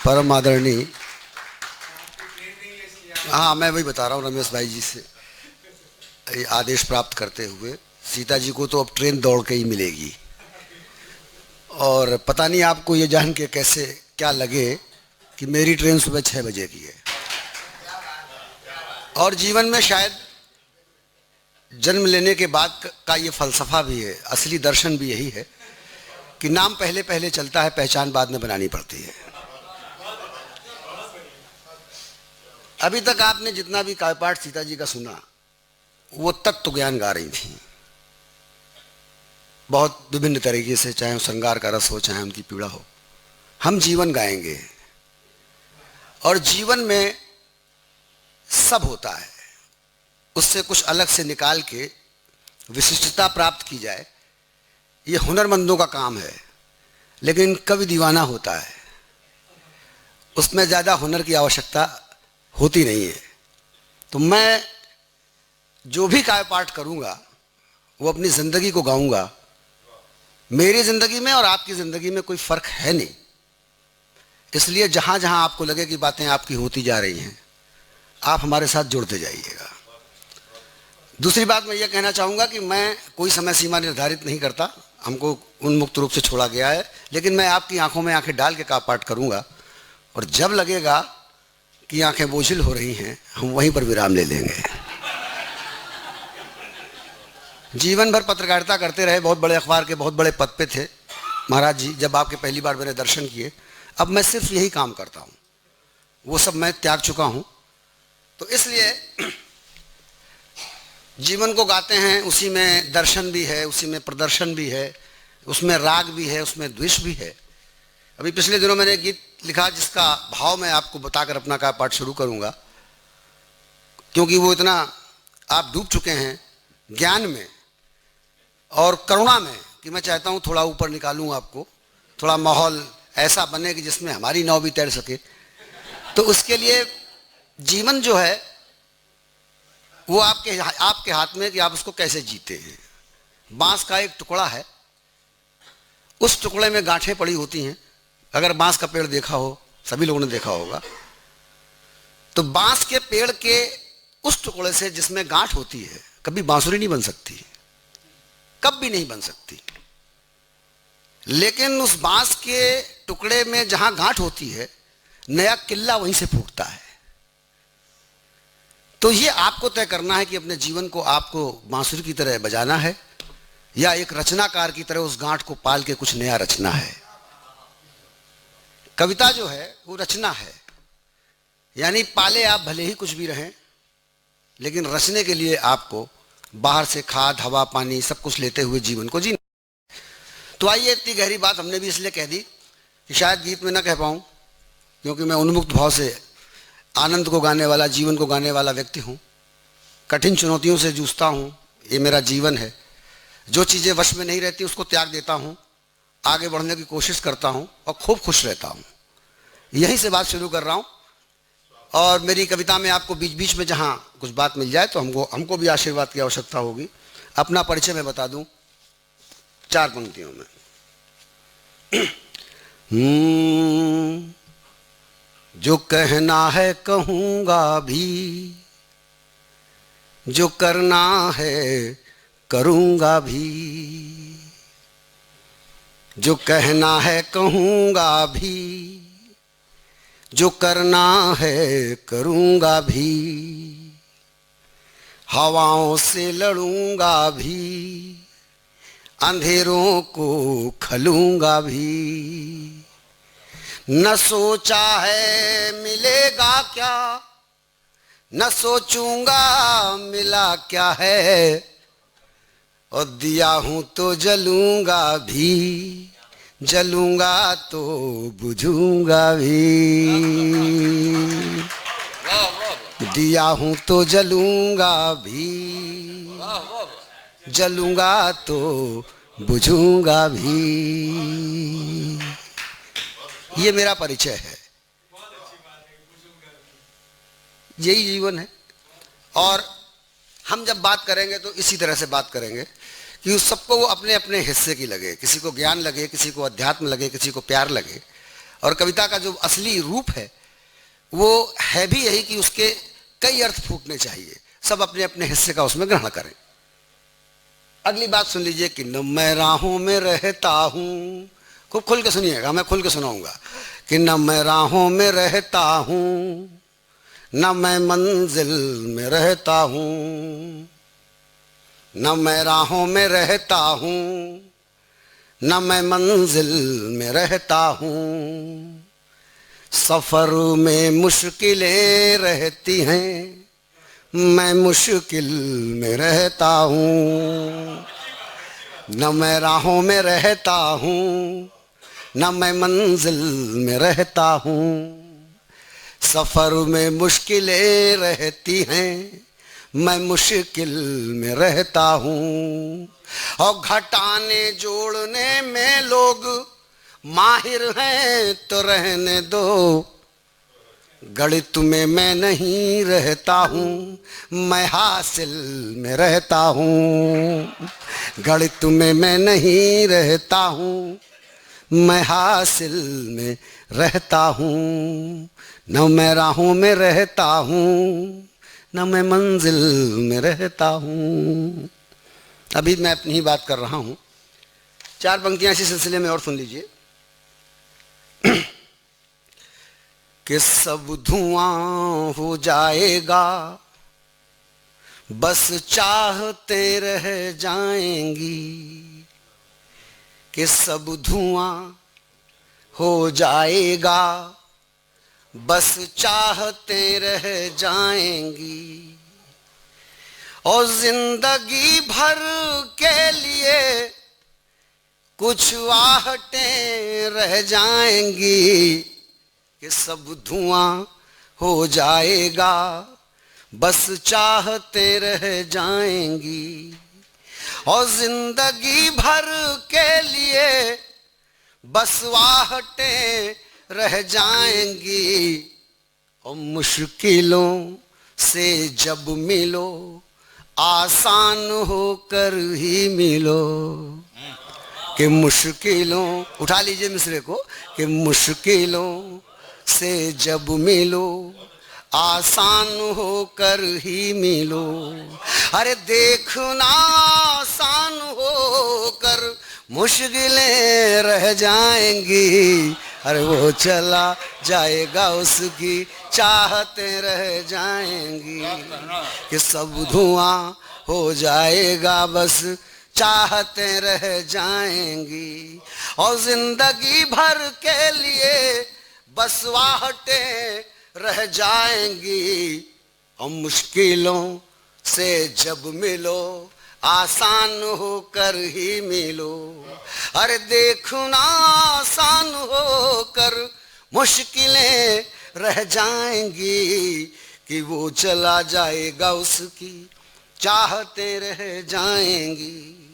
परम आदरणीय, हाँ मैं वही बता रहा हूँ रमेश भाई जी से ये आदेश प्राप्त करते हुए, सीता जी को तो अब ट्रेन दौड़ के ही मिलेगी। और पता नहीं आपको ये जान के कैसे क्या लगे कि मेरी ट्रेन सुबह 6 बजे की है। और जीवन में शायद जन्म लेने के बाद का ये फलसफा भी है, असली दर्शन भी यही है कि नाम पहले पहले चलता है, पहचान बाद में बनानी पड़ती है। अभी तक आपने जितना भी काव्यपाठ सीता जी का सुना वो तत्व ज्ञान गा रही थी, बहुत विभिन्न तरीके से, चाहे वो श्रृंगार का रस हो, चाहे उनकी पीड़ा हो। हम जीवन गाएंगे और जीवन में सब होता है, उससे कुछ अलग से निकाल के विशिष्टता प्राप्त की जाए, ये हुनरमंदों का काम है। लेकिन कवि दीवाना होता है, उसमें ज़्यादा हुनर की आवश्यकता होती नहीं है। तो मैं जो भी काव्य पाठ करूँगा वो अपनी ज़िंदगी को गाऊँगा। मेरी ज़िंदगी में और आपकी ज़िंदगी में कोई फ़र्क है नहीं, इसलिए जहाँ जहाँ आपको लगे कि बातें आपकी होती जा रही हैं, आप हमारे साथ जुड़ते जाइएगा। दूसरी बात मैं ये कहना चाहूँगा कि मैं कोई समय सीमा निर्धारित नहीं करता, हमको उन्मुक्त रूप से छोड़ा गया है। लेकिन मैं आपकी आंखों में आंखें डाल के काव्य पाठ करूँगा और जब लगेगा कि आंखें बोझिल हो रही हैं, हम वहीं पर विराम ले लेंगे। जीवन भर पत्रकारिता करते रहे, बहुत बड़े अखबार के बहुत बड़े पद पे थे महाराज जी। जब आपके पहली बार मैंने दर्शन किए, अब मैं सिर्फ यही काम करता हूँ, वो सब मैं त्याग चुका हूँ। तो इसलिए जीवन को गाते हैं, उसी में दर्शन भी है, उसी में प्रदर्शन भी है, उसमें राग भी है, उसमें द्वेष भी है। अभी पिछले दिनों मैंने एक गीत लिखा जिसका भाव मैं आपको बताकर अपना काव्य पाठ शुरू करूँगा, क्योंकि वो इतना आप डूब चुके हैं ज्ञान में और करुणा में कि मैं चाहता हूँ थोड़ा ऊपर निकालूँ आपको, थोड़ा माहौल ऐसा बने कि जिसमें हमारी नाव भी तैर सके। तो उसके लिए जीवन जो है वो आपके हाथ में कि आप उसको कैसे जीते हैं। बांस का एक टुकड़ा है, उस टुकड़े में गांठें पड़ी होती हैं। अगर बांस का पेड़ देखा हो, सभी लोगों ने देखा होगा, तो बांस के पेड़ के उस टुकड़े से जिसमें गांठ होती है कभी बांसुरी नहीं बन सकती, कभी नहीं बन सकती। लेकिन उस बांस के टुकड़े में जहां गांठ होती है, नया किल्ला वहीं से फूटता है। तो ये आपको तय करना है कि अपने जीवन को आपको बांसुरी की तरह बजाना है या एक रचनाकार की तरह उस गांठ को पाल के कुछ नया रचना है। कविता जो है वो रचना है, यानी पाले आप भले ही कुछ भी रहें, लेकिन रचने के लिए आपको बाहर से खाद, हवा, पानी सब कुछ लेते हुए जीवन को जीना। तो आइए, इतनी गहरी बात हमने भी इसलिए कह दी कि शायद गीत में ना कह पाऊँ, क्योंकि मैं उन्मुक्त भाव से आनंद को गाने वाला, जीवन को गाने वाला व्यक्ति हूँ। कठिन चुनौतियों से जूझता हूँ, ये मेरा जीवन है। जो चीज़ें वश में नहीं रहती उसको त्याग देता हूँ, आगे बढ़ने की कोशिश करता हूँ और खूब खुश रहता हूँ। यहीं से बात शुरू कर रहा हूँ। और मेरी कविता में आपको बीच बीच में जहाँ कुछ बात मिल जाए तो हमको भी आशीर्वाद की आवश्यकता होगी। अपना परिचय मैं बता दूँ 4 पंक्तियों में। जो कहना है कहूँगा भी, जो करना है करूँगा भी। जो कहना है कहूँगा भी, जो करना है करूँगा भी। हवाओं से लड़ूंगा भी, अंधेरों को खलूंगा भी। न सोचा है मिलेगा क्या, न सोचूंगा मिला क्या है। और दिया हूं तो जलूंगा भी, जलूंगा तो बुझूंगा भी। दिया हूं तो जलूंगा भी, जलूंगा तो बुझूंगा भी। ये मेरा परिचय है, यही जीवन है। और हम जब बात करेंगे तो इसी तरह से बात करेंगे कि उस सबको वो अपने अपने हिस्से की लगे। किसी को ज्ञान लगे, किसी को अध्यात्म लगे, किसी को प्यार लगे। और कविता का जो असली रूप है वो है भी यही कि उसके कई अर्थ फूटने चाहिए, सब अपने अपने हिस्से का उसमें ग्रहण करें। अगली बात सुन लीजिए कि न मैं राहों में रहता हूं, खूब खुल के सुनिएगा, मैं खुल के सुनाऊंगा कि न मैं राहों में रहता हूं, न मैं मंजिल में रहता हूं, न मैं राहों में रहता हूं, न मैं मंजिल में रहता हूं, सफर में मुश्किलें रहती हैं, मैं मुश्किल में रहता हूँ। न मैं राहों में रहता हूँ, न मैं मंजिल में रहता हूँ, सफर में मुश्किलें रहती हैं, मैं मुश्किल में रहता हूँ। और घटाने जोड़ने में लोग माहिर हैं तो रहने दो, गणित में मैं नहीं रहता हूँ, मैं हासिल में रहता हूँ। गणित में मैं नहीं रहता हूँ, मैं हासिल में रहता हूँ। न मैं राहों में रहता हूँ, न मैं मंजिल में रहता हूँ। अभी मैं अपनी ही बात कर रहा हूँ, 4 पंक्तियाँ इसी सिलसिले में और सुन लीजिए कि सब धुआं हो जाएगा, बस चाहते रह जाएंगी, कि सब धुआं हो जाएगा, बस चाहते रह जाएंगी, और जिंदगी भर के लिए कुछ आहटें रह जाएंगी, कि सब धुआं हो जाएगा, बस चाहते रह जाएंगी, और जिंदगी भर के लिए बस वाहटें रह जाएंगी, और मुश्किलों से जब मिलो आसान होकर ही मिलो, कि मुश्किलों, उठा लीजिए मिसरे को, कि मुश्किलों से जब मिलो आसान होकर ही मिलो। अरे देखना आसान होकर मुश्किलें रह जाएंगी, अरे वो चला जाएगा उसकी चाहते रह जाएंगी, कि सब धुआं हो जाएगा बस चाहते रह जाएंगी, और जिंदगी भर के लिए बस वाहटें रह जाएंगी, और मुश्किलों से जब मिलो आसान होकर ही मिलो। अरे देखना आसान होकर मुश्किलें रह जाएंगी, कि वो चला जाएगा उसकी चाहते रह जाएंगी।